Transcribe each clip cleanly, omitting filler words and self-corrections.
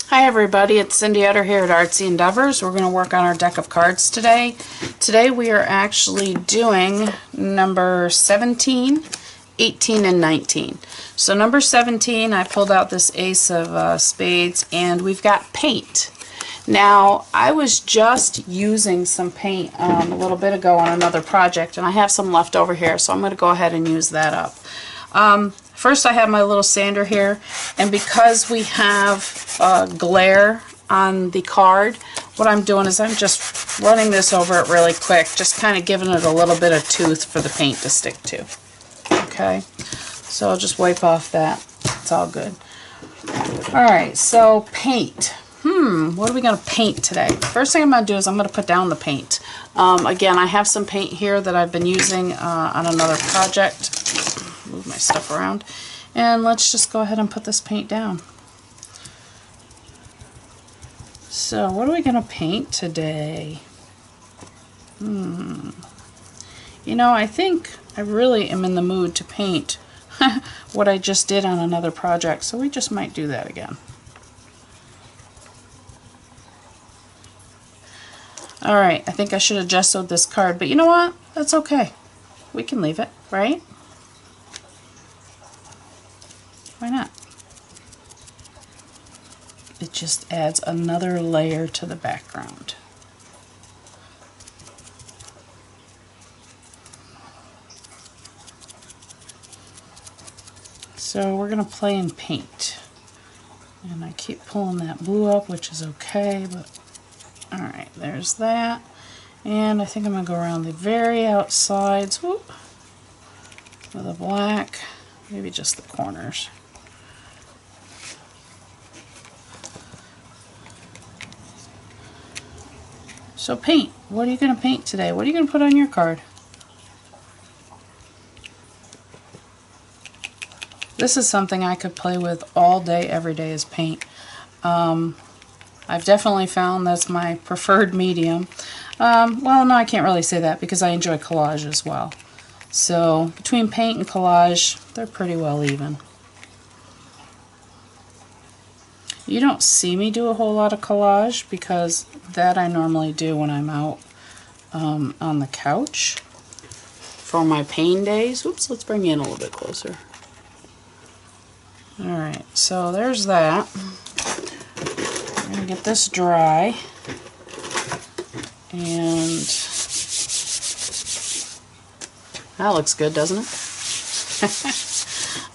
Hi everybody, it's Cindy Utter here at Artsy Endeavors. We're going to work on our deck of cards today. Today we are actually doing number 17, 18, and 19. So number 17, I pulled out this Ace of Spades, and we've got paint. Now, I was just using some paint a little bit ago on another project, and I have some left over here, so I'm going to go ahead and use that up. First, I have my little sander here, and because we have glare on the card, what I'm doing is I'm just running this over it really quick, just kind of giving it a little bit of tooth for the paint to stick to. Okay, so I'll just wipe off that. It's all good. Alright, so paint. What are we going to paint today? First thing I'm going to do is I'm going to put down the paint. Again, I have some paint here that I've been using on another project. Move my stuff around. And let's just go ahead and put this paint down. So, what are we going to paint today? You know, I think I really am in the mood to paint what I just did on another project, so we just might do that again. Alright, I think I should have gessoed this card, but you know what? That's okay. We can leave it, right? Why not? It just adds another layer to the background. So we're going to play in paint. And I keep pulling that blue up, which is okay, but alright, there's that. And I think I'm going to go around the very outsides, whoop, with a black, maybe just the corners. So paint. What are you going to paint today? What are you going to put on your card? This is something I could play with all day, every day, is paint. I've definitely found that's my preferred medium. Well, no, I can't really say that because I enjoy collage as well. So between paint and collage, they're pretty well even. You don't see me do a whole lot of collage because that I normally do when I'm out on the couch for my pain days. Oops, let's bring you in a little bit closer. Alright, so there's that. I'm going to get this dry. And that looks good, doesn't it?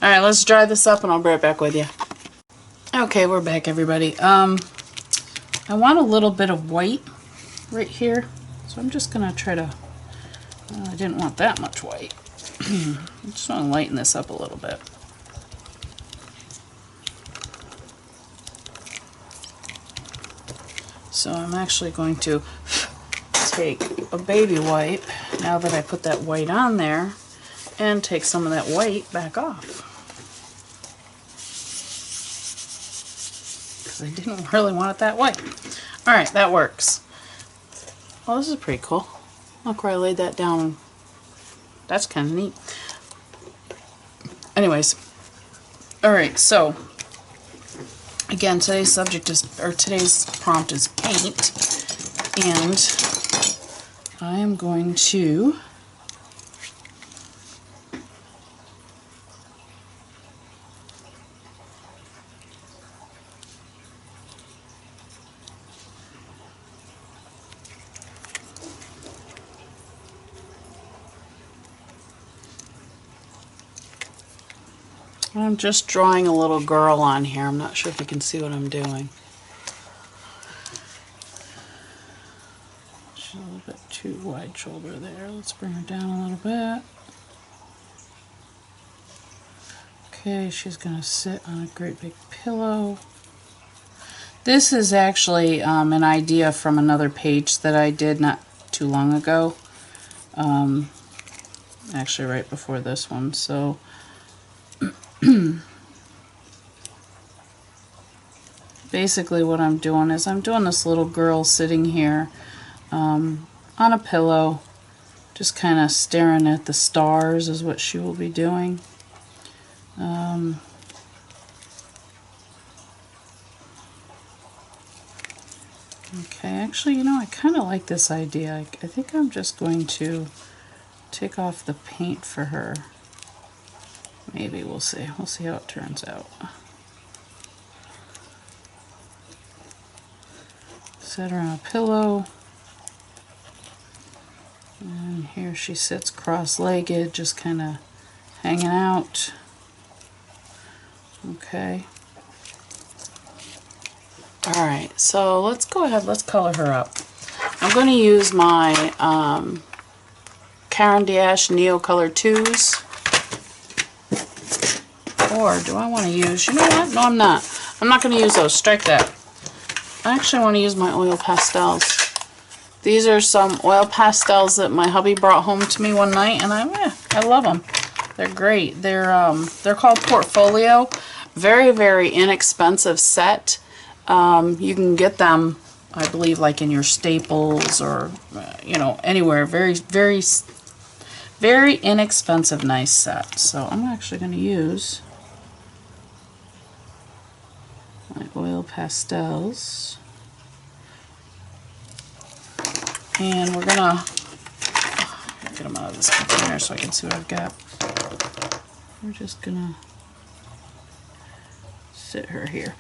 Alright, let's dry this up and I'll be right back with you. Okay, we're back, everybody. I want a little bit of white right here, so I'm just going to try to, I didn't want that much white. I just want to lighten this up a little bit. So I'm actually going to take a baby wipe, now that I put that white on there, and take some of that white back off. I didn't really want it that way. Alright, that works. Oh, this is pretty cool. Look where I laid that down. That's kind of neat. Anyways, alright, so again, today's subject is, or today's prompt is paint, and I am going to I'm just drawing a little girl on here. I'm not sure if you can see what I'm doing. She's a little bit too wide shoulder there. Let's bring her down a little bit. Okay, she's going to sit on a great big pillow. This is actually an idea from another page that I did not too long ago. Actually right before this one. So basically what I'm doing is I'm doing this little girl sitting here on a pillow, just kind of staring at the stars is what she will be doing. Okay, actually, you know, I kind of like this idea. I think I'm just going to take off the paint for her. Maybe, we'll see. We'll see how it turns out. Set her on a pillow. And here she sits cross-legged, just kind of hanging out. Okay. Alright, so let's go ahead, let's color her up. I'm going to use my Caran d'Ache Neo Color 2s. Or do I want to use, you know what? No, I'm not. I'm not going to use those. Strike that. I actually want to use my oil pastels. These are some oil pastels that my hubby brought home to me one night, and I love them. They're great. They're called Portfolio. Very, very inexpensive set. You can get them, I believe, like in your Staples or you know, anywhere. Very, very, very inexpensive, nice set. So I'm actually going to use my oil pastels. And we're gonna get them out of this container so I can see what I've got. We're just gonna sit her here.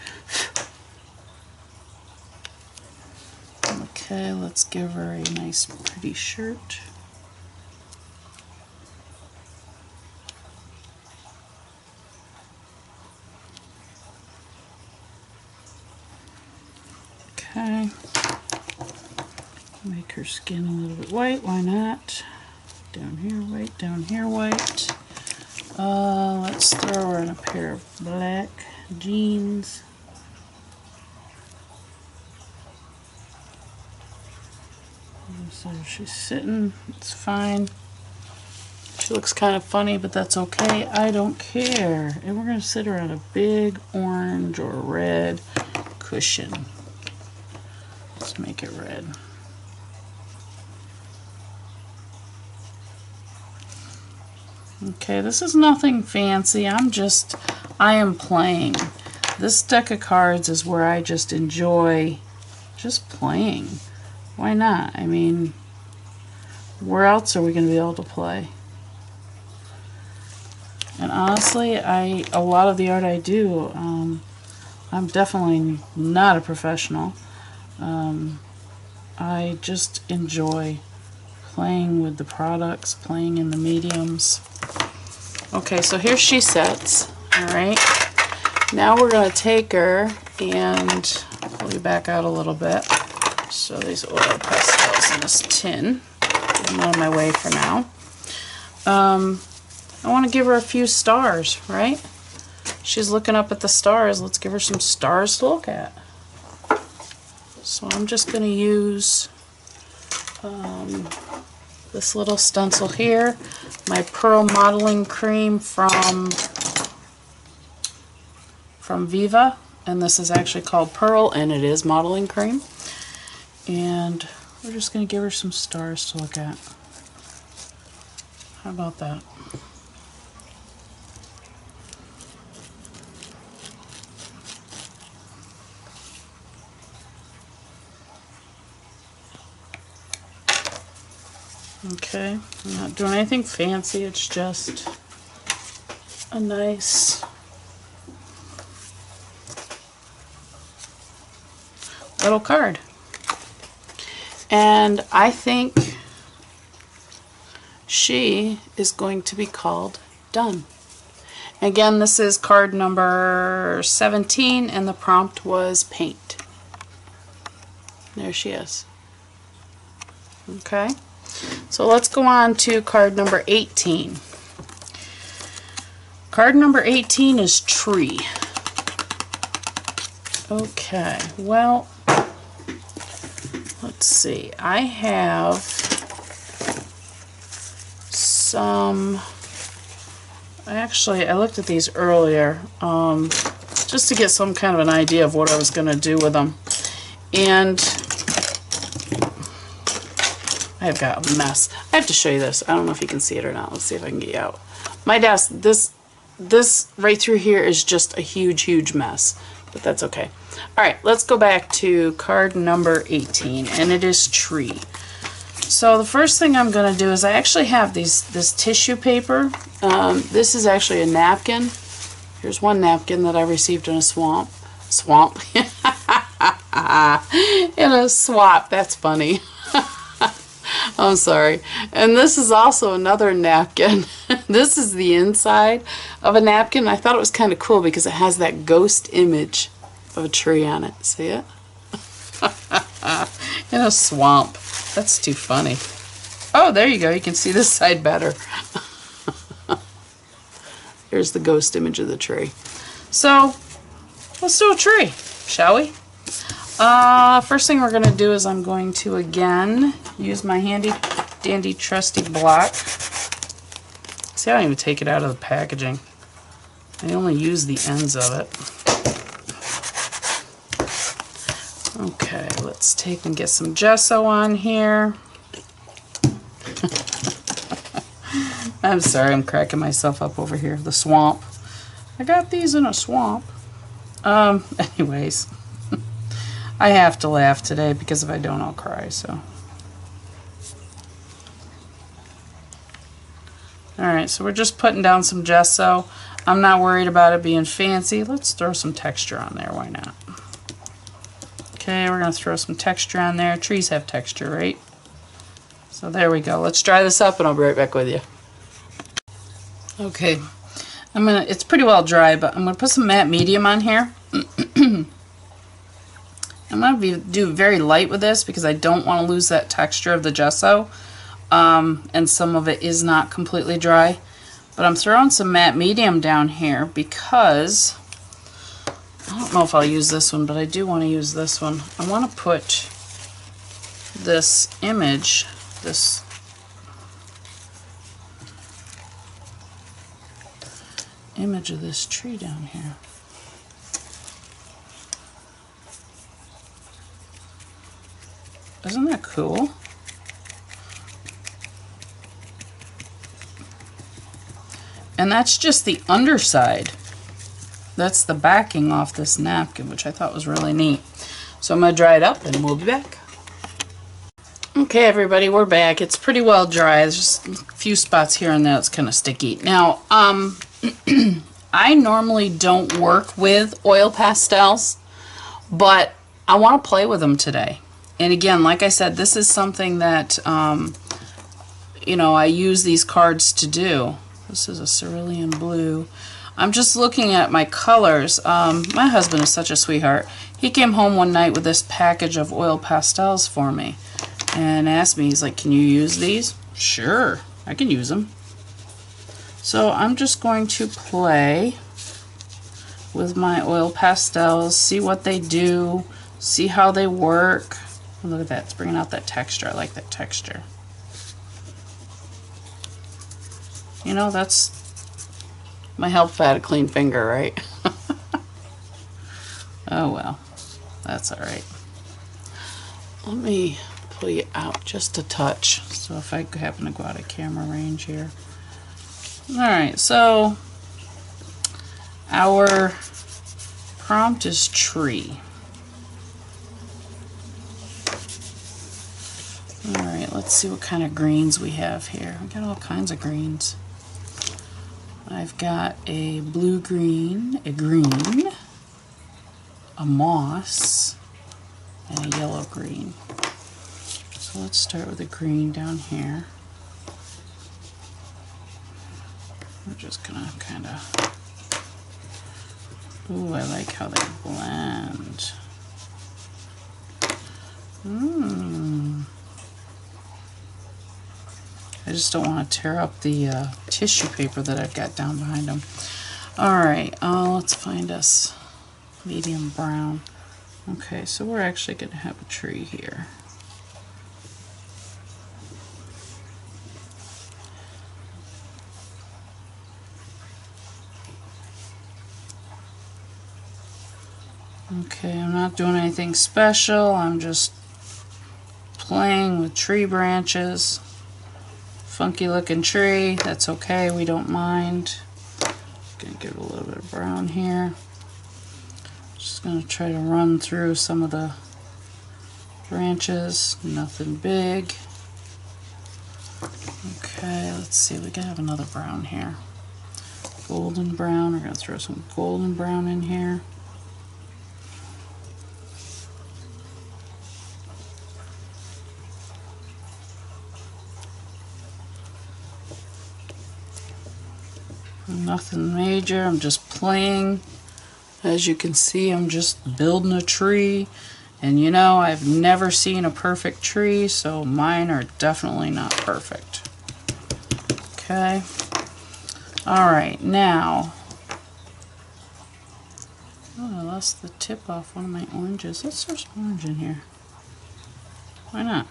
Okay, let's give her a nice pretty shirt. Okay. Make her skin a little bit white, why not? Down here white, down here white. Let's throw her in a pair of black jeans. So she's sitting, it's fine. She looks kind of funny, but that's okay. I don't care. And we're going to sit her on a big orange or red cushion. Let's make it red. Okay, this is nothing fancy. I am playing. This deck of cards is where I just enjoy just playing. Why not? I mean, where else are we going to be able to play? And honestly, a lot of the art I do, I'm definitely not a professional. I just enjoy playing with the products, playing in the mediums. Okay, so here she sits. Alright, now we're going to take her and pull you back out a little bit. So these oil pastels in this tin. Get them out of my way for now. I want to give her a few stars, right? She's looking up at the stars. Let's give her some stars to look at. So I'm just going to use this little stencil here, my Pearl Modeling Cream from Viva, and this is actually called Pearl, and it is modeling cream. And we're just going to give her some stars to look at. How about that? Okay, I'm not doing anything fancy, it's just a nice little card. And I think she is going to be called Done. Again, this is card number 17, and the prompt was paint. There she is. Okay. So let's go on to card number 18. Card number 18 is Tree. Okay, well, let's see. I have some, I looked at these earlier just to get some kind of an idea of what I was going to do with them. And I've got a mess. I have to show you this. I don't know if you can see it or not. Let's see if I can get you out. My desk, this right through here is just a huge, huge mess. But that's okay. Alright, let's go back to card number 18, and it is tree. So the first thing I'm going to do is I actually have this tissue paper. This is actually a napkin. Here's one napkin that I received in a swamp. In a swap. That's funny. I'm sorry. And this is also another napkin. This is the inside of a napkin. I thought it was kind of cool because it has that ghost image of a tree on it. See it? In a swamp. That's too funny. Oh, there you go. You can see this side better. Here's the ghost image of the tree. So, let's do a tree, shall we? First thing we're going to do is I'm going to, again, use my handy dandy trusty block. See, I don't even take it out of the packaging. I only use the ends of it. Okay, let's take and get some gesso on here. I'm sorry, I'm cracking myself up over here. The swamp. I got these in a swamp. Anyways. I have to laugh today because if I don't, I'll cry, so. Alright, so we're just putting down some gesso. I'm not worried about it being fancy. Let's throw some texture on there, why not? Okay, we're going to throw some texture on there. Trees have texture, right? So there we go. Let's dry this up and I'll be right back with you. Okay, it's pretty well dry, but I'm going to put some matte medium on here. I'm going to do very light with this because I don't want to lose that texture of the gesso. And some of it is not completely dry. But I'm throwing some matte medium down here because I don't know if I'll use this one, but I do want to use this one. I want to put this image, this image of this tree down here. Isn't that cool? And that's just the underside. That's the backing off this napkin, which I thought was really neat. So I'm going to dry it up and we'll be back. Okay, everybody, we're back. It's pretty well dry. There's just a few spots here and there that's kind of sticky. Now, I normally don't work with oil pastels, but I want to play with them today. And again, like I said, this is something that, you know, I use these cards to do. This is a cerulean blue. I'm just looking at my colors. My husband is such a sweetheart. He came home one night with this package of oil pastels for me and asked me, he's like, can you use these? Sure, I can use them. So I'm just going to play with my oil pastels, see what they do, see how they work. Look at that, it's bringing out that texture. I like that texture. You know, that's my help if I had a clean finger, right? Oh well, that's alright. Let me pull you out just a touch, so if I happen to go out of camera range here. Alright, so our prompt is tree. Alright, let's see what kind of greens we have here. We got all kinds of greens. I've got a blue green, a green, a moss, and a yellow green. So let's start with the green down here. We're just gonna kind of, ooh, I like how they blend. I just don't want to tear up the tissue paper that I've got down behind them. Alright, let's find us medium brown. Okay, so we're actually going to have a tree here. Okay, I'm not doing anything special. I'm just playing with tree branches. Funky looking tree, that's okay, we don't mind. Gonna give it a little bit of brown here. Just going to try to run through some of the branches, nothing big. Okay, let's see, we can have another brown here. Golden brown, we're going to throw some golden brown in here. Nothing major, I'm just playing. As you can see, I'm just building a tree. And you know, I've never seen a perfect tree, so mine are definitely not perfect. Okay. Alright, now. Oh, I lost the tip off one of my oranges. Let's throw some orange in here. Why not?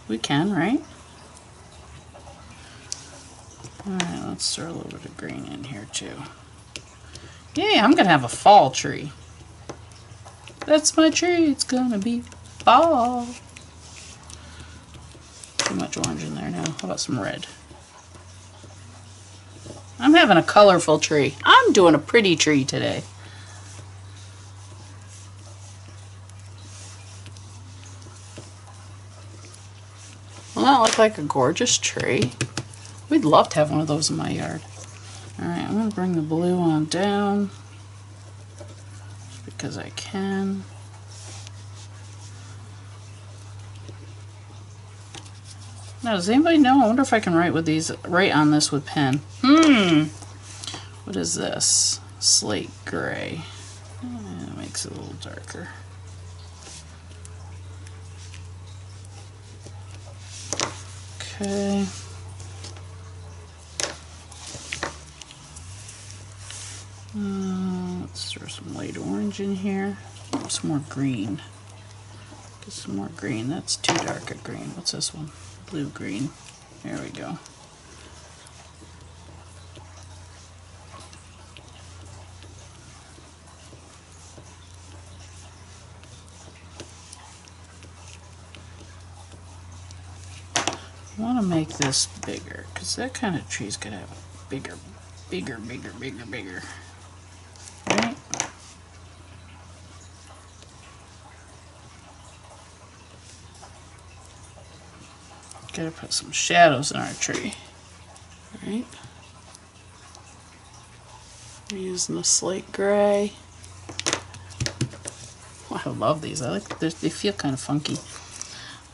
We can, right? Alright, let's throw a little bit of green in here too. Yay, I'm gonna have a fall tree. That's my tree, it's gonna be fall. Too much orange in there now. How about some red? I'm having a colorful tree. I'm doing a pretty tree today. Well, that looked like a gorgeous tree. We'd love to have one of those in my yard. Alright, I'm going to bring the blue on down. Just because I can. Now, does anybody know? I wonder if I can write on this with pen. What is this? Slate gray. It makes it a little darker. Okay. Let's throw some light orange in here. Oh, some more green. Get some more green. That's too dark a green. What's this one? Blue green. There we go. I want to make this bigger because that kind of tree's gonna have a bigger. Right? Gotta put some shadows in our tree. Right? We're using the slate gray. Oh, I love these. I like they feel kind of funky.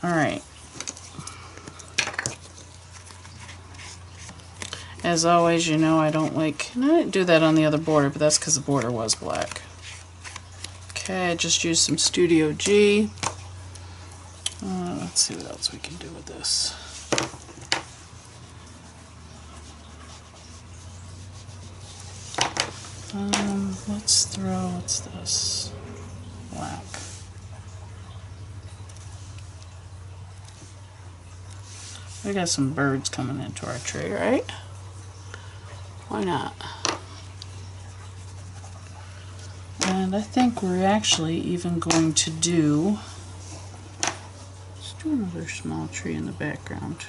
Alright. As always, you know I don't like, and I didn't do that on the other border, but that's because the border was black. Okay, I just used some Studio G. Let's see what else we can do with this. Let's throw, what's this? Black. We got some birds coming into our tree, right? Why not? And I think we're actually even going to do, let's do another small tree in the background.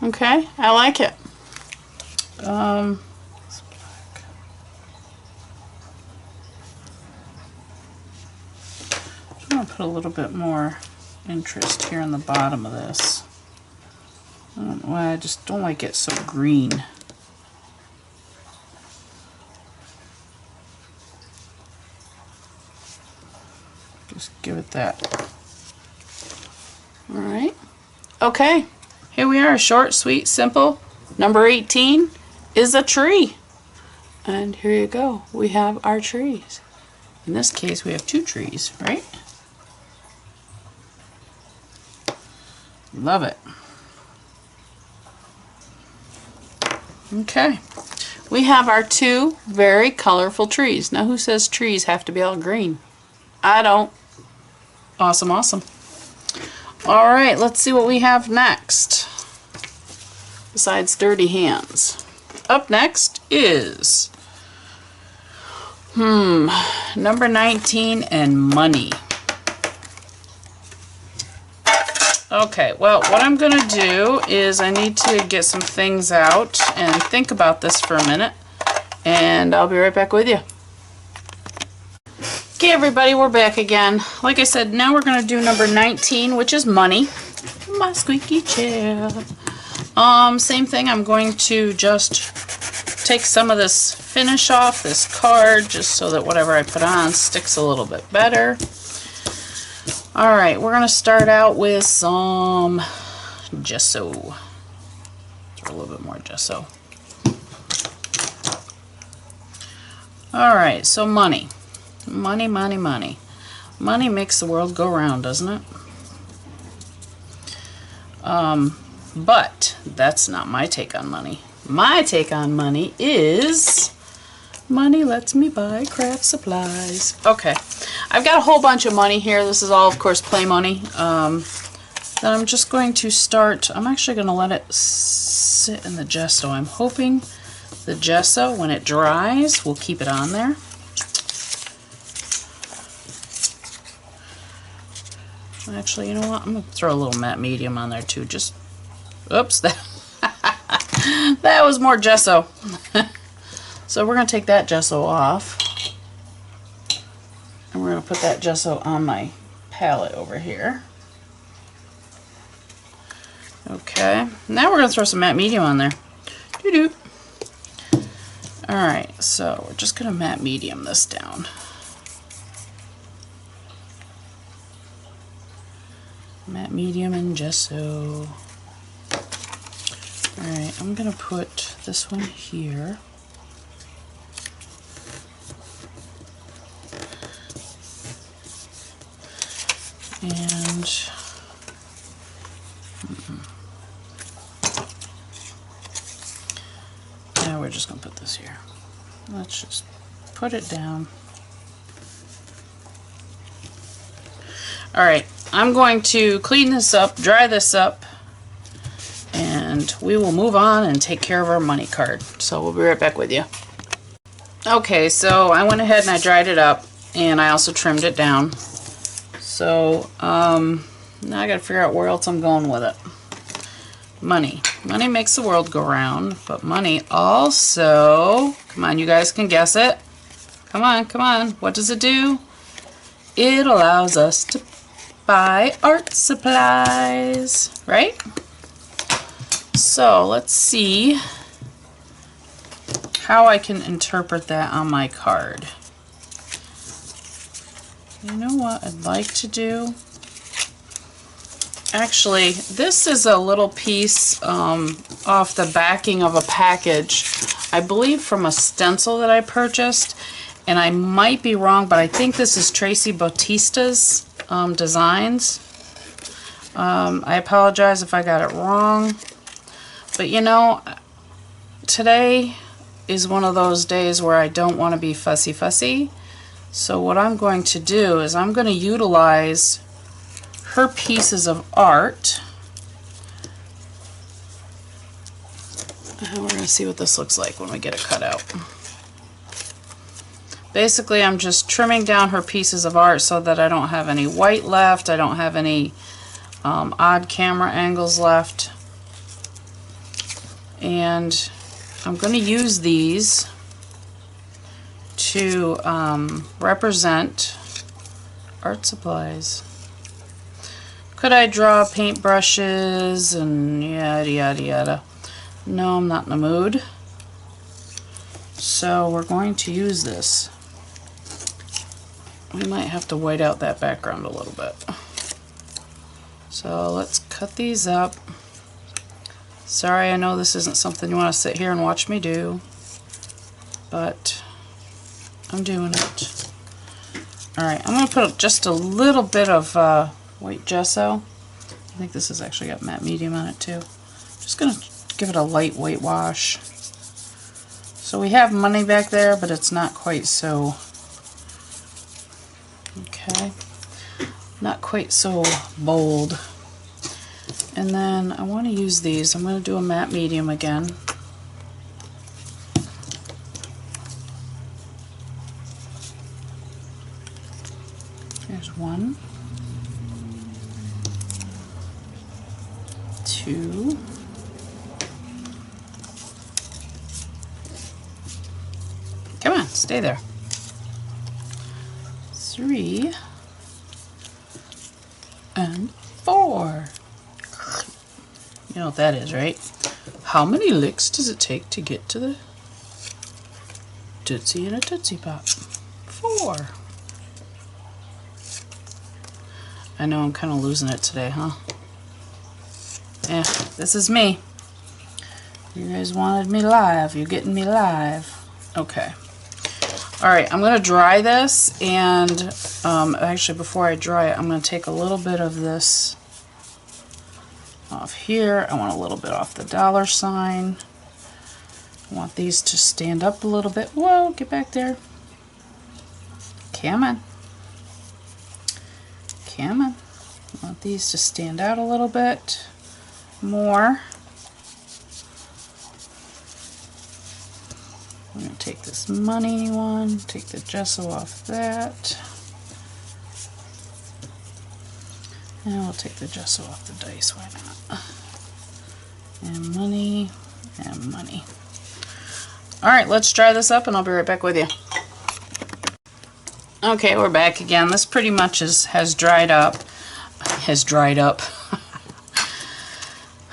Okay, I like it. It's black. I'm going to put a little bit more interest here on the bottom of this. I don't know why, I just don't like it so green. Just give it that. Alright. Okay. Here we are, short, sweet, simple. Number 18 is a tree. And here you go. We have our trees. In this case, we have 2 trees, right? Love it. Okay. We have our 2 very colorful trees. Now, who says trees have to be all green? I don't. Awesome, awesome. All right, let's see what we have next. Besides dirty hands. Up next is number 19 and money. Okay, well, what I'm going to do is I need to get some things out and think about this for a minute, and I'll be right back with you. Okay, everybody, we're back again. Like I said, now we're going to do number 19, which is money. My squeaky chair. Same thing, I'm going to just take some of this finish off this card just so that whatever I put on sticks a little bit better. Alright, we're going to start out with some gesso. Throw a little bit more gesso. Alright, so money. Money, money, money. Money makes the world go round, doesn't it? But that's not my take on money. My take on money is money lets me buy craft supplies. Okay, I've got a whole bunch of money here. This is all, of course, play money. Then I'm just going to start, I'm actually going to let it sit in the gesso. I'm hoping the gesso, when it dries, will keep it on there. Actually, you know what? I'm going to throw a little matte medium on there too. Just, oops, that was more gesso. So we're going to take that gesso off. And we're going to put that gesso on my palette over here. Okay, now we're going to throw some matte medium on there. Doo-doo. Alright, so we're just going to matte medium this down. Matte medium and gesso. Alright, I'm going to put this one here. And now we're just going to put this here. Let's just put it down. Alright, I'm going to clean this up, dry this up, and we will move on and take care of our money card. So we'll be right back with you. Okay, so I went ahead and I dried it up, and I also trimmed it down. So now I gotta figure out where else I'm going with it. Money. Money makes the world go round, but money also, come on, you guys can guess it. Come on, come on. What does it do? It allows us to buy art supplies, right? So let's see how I can interpret that on my card. You know what I'd like to do? Actually, this is a little piece off the backing of a package, I believe from a stencil that I purchased, and I might be wrong, but I think this is Tracy Bautista's designs. I apologize if I got it wrong, but you know, today is one of those days where I don't want to be fussy. So what I'm going to do is I'm going to utilize her pieces of art. And we're going to see what this looks like when we get it cut out. Basically, I'm just trimming down her pieces of art so that I don't have any white left, I don't have any odd camera angles left. And I'm going to use these to represent art supplies. Could I draw paintbrushes and yada yada yada? No, I'm not in the mood. So we're going to use this. We might have to white out that background a little bit. So let's cut these up. Sorry, I know this isn't something you want to sit here and watch me do, but I'm doing it. Alright, I'm going to put just a little bit of white gesso. I think this has actually got matte medium on it too. Just going to give it a light whitewash. So we have money back there, but it's not quite so, okay, not quite so bold. And then I want to use these. I'm going to do a matte medium again. There's 1, 2, 'Stay there. 3 and 4. You know what that is, right? How many licks does it take to get to the Tootsie in a Tootsie Pop? 4. I know I'm kind of losing it today, huh? Yeah, this is me. You guys wanted me live. You're getting me live. Okay. Alright, I'm going to dry this, and actually before I dry it, I'm going to take a little bit of this off here. I want a little bit off the $sign. I want these to stand up a little bit. Whoa, get back there. Come on. Come on. I want these to stand out a little bit more. I'm going to take this money one, take the gesso off that, and we'll take the gesso off the dice, why not? And money, and money. Alright, let's dry this up and I'll be right back with you. Okay, we're back again. This pretty much has dried up.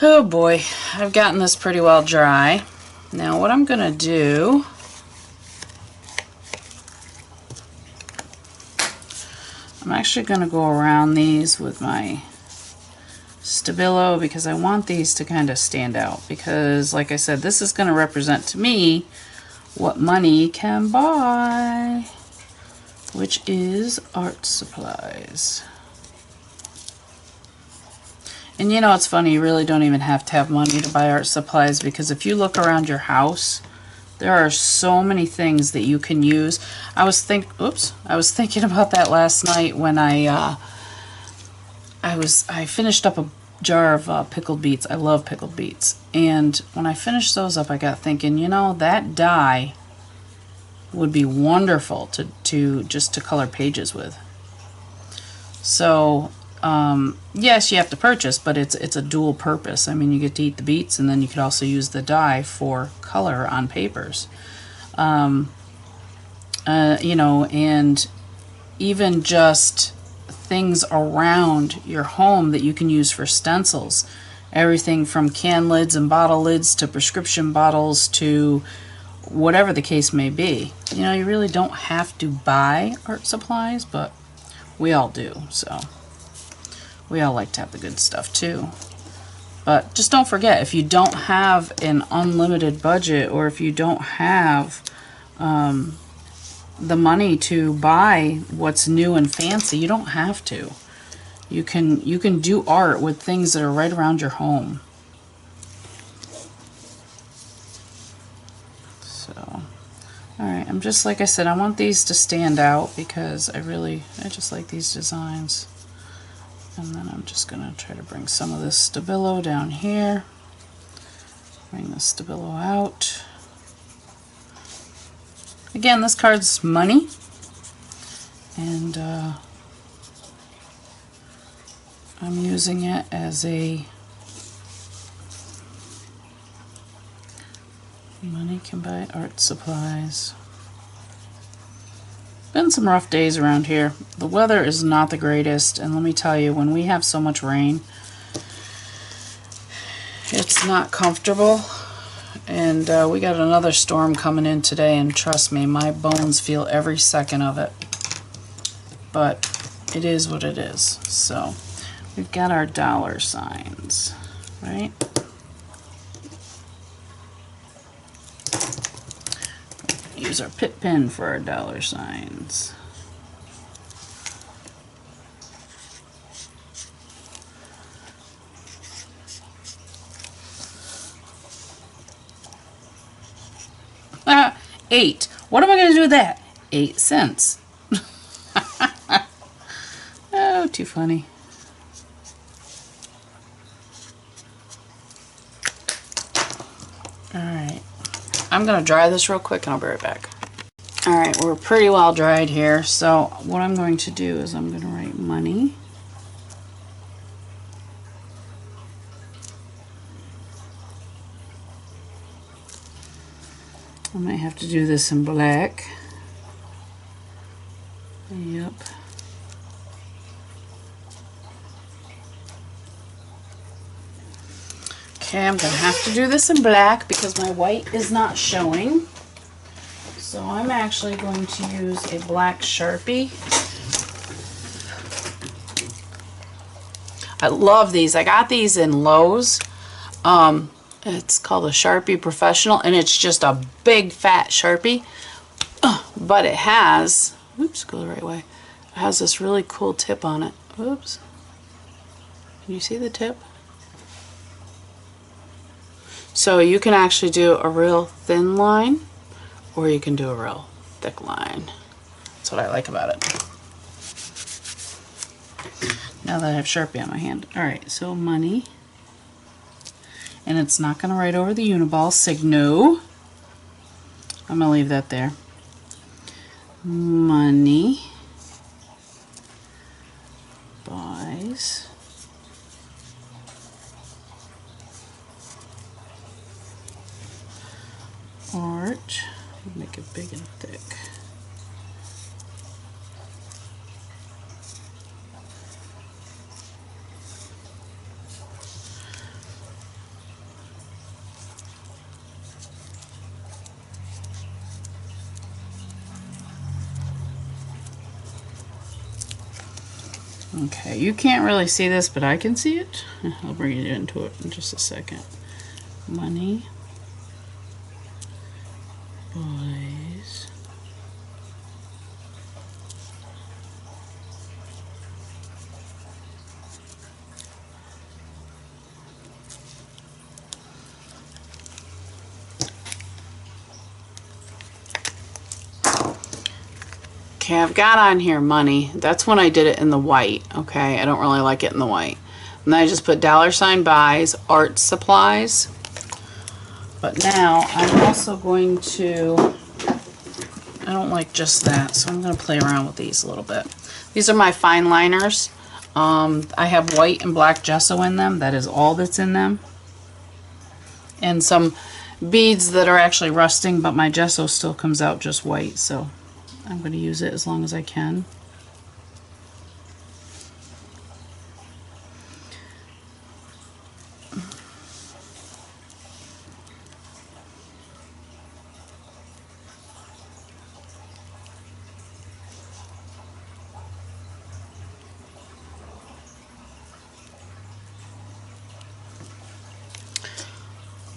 Oh boy, I've gotten this pretty well dry. Now what I'm going to do, I'm actually going to go around these with my Stabilo because I want these to kind of stand out, because like I said, this is going to represent to me what money can buy, which is art supplies. And you know, it's funny, you really don't even have to have money to buy art supplies, because if you look around your house, there are so many things that you can use. I was thinking about that last night when I finished up a jar of pickled beets. I love pickled beets. And when I finished those up, I got thinking, you know, that dye would be wonderful to just to color pages with. So yes, you have to purchase, but it's a dual purpose. I mean, you get to eat the beets, and then you could also use the dye for color on papers. You know, and even just things around your home that you can use for stencils. Everything from can lids and bottle lids to prescription bottles to whatever the case may be. You know, you really don't have to buy art supplies, but we all do, so we all like to have the good stuff too. But just don't forget, if you don't have an unlimited budget, or if you don't have the money to buy what's new and fancy, you don't have to. You can do art with things that are right around your home. So, alright, I'm just, like I said, I want these to stand out because I just like these designs. And then I'm just going to try to bring some of this Stabilo down here. Bring the Stabilo out. Again, this card's money. And I'm using it as a money can buy art supplies. Been some rough days around here. The weather is not the greatest, and let me tell you, when we have so much rain, it's not comfortable. And we got another storm coming in today, and trust me, my bones feel every second of it. But it is what it is. So we've got our $signs, right? use our Pitt pen for our dollar signs. Ah, 8. What am I going to do with that? 8 cents. Oh, too funny. Alright, I'm going to dry this real quick and I'll be right back. Alright, we're pretty well dried here, so what I'm going to do is I'm going to write money. I might have to do this in black. Yep. Okay, I'm going to have to do this in black because my white is not showing. So I'm actually going to use a black Sharpie. I love these. I got these in Lowe's. It's called a Sharpie Professional, and it's just a big fat Sharpie. But it has, oops, go the right way. It has this really cool tip on it. Oops. Can you see the tip? So you can actually do a real thin line, or you can do a real thick line. That's what I like about it. Now that I have Sharpie on my hand. Alright, so money. And it's not going to write over the Uniball, Signo. I'm going to leave that there. Money buys art. Make it big and thick. Okay, you can't really see this, but I can see it. I'll bring it into it in just a second. Money buys okay, I've got on here money. That's when I did it in the white. Okay, I don't really like it in the white. And then I just put $ buys art supplies. But now I'm also going to, I don't like just that, so I'm going to play around with these a little bit. These are my fine liners. I have white and black gesso in them. That is all that's in them. And some beads that are actually rusting, but my gesso still comes out just white, so I'm going to use it as long as I can.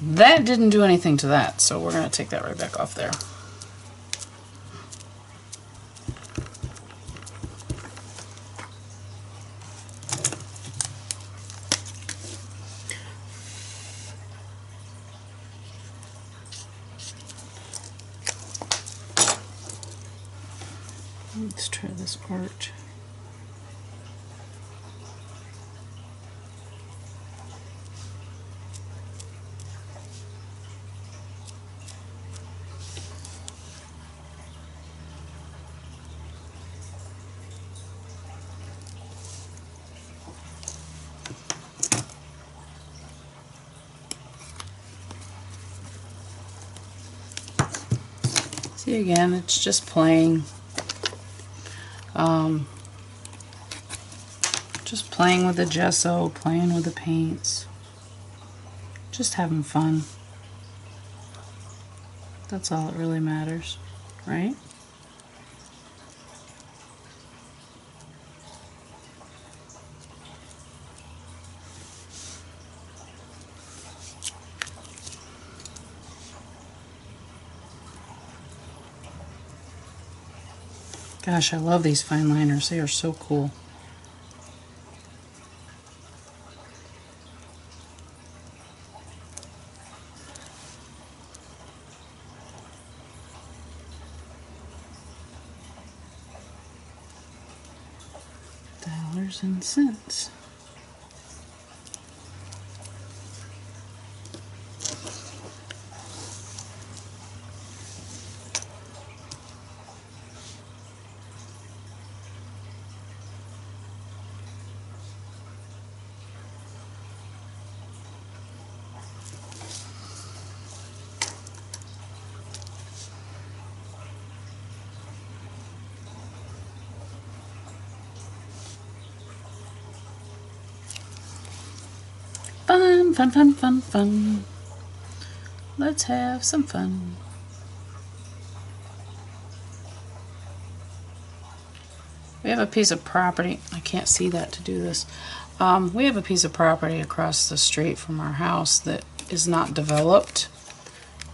That didn't do anything to that, so we're going to take that right back off there. Let's try this art. See, again, it's just playing. Just playing with the gesso, playing with the paints, just having fun. That's all that really matters, right? Gosh, I love these fine liners. They are so cool. Dollars and cents. Fun, fun, fun, fun, fun. Let's have some fun. We have a piece of property. I can't see that to do this. We have a piece of property across the street from our house that is not developed.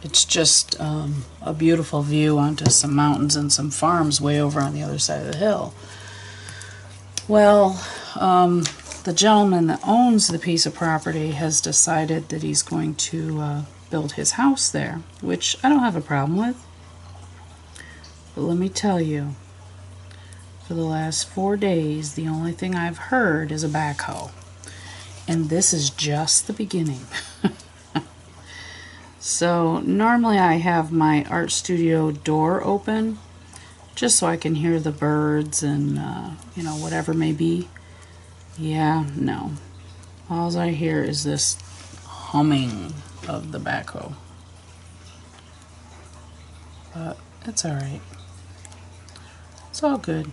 It's just a beautiful view onto some mountains and some farms way over on the other side of the hill. Well, the gentleman that owns the piece of property has decided that he's going to build his house there, which I don't have a problem with. But let me tell you, for the last 4 days, the only thing I've heard is a backhoe. And this is just the beginning. So normally I have my art studio door open just so I can hear the birds and you know, whatever may be. Yeah, no. All I hear is this humming of the backhoe. But it's alright. It's all good.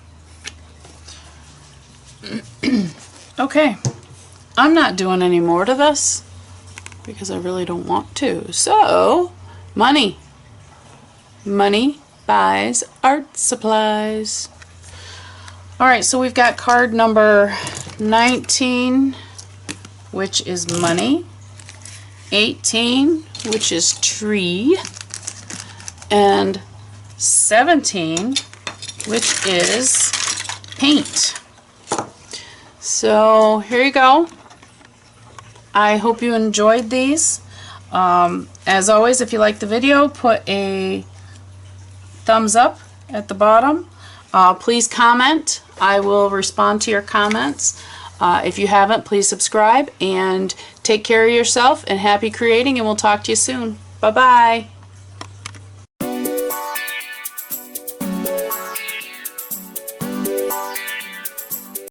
Okay. I'm not doing any more to this because I really don't want to. So, money. Money buys art supplies. Alright, so we've got card number 19, which is money, 18, which is tree, and 17, which is paint. So here you go. I hope you enjoyed these. As always, if you like the video, put a thumbs up at the bottom. Please comment. I will respond to your comments. If you haven't, please subscribe and take care of yourself and happy creating, and we'll talk to you soon. Bye-bye.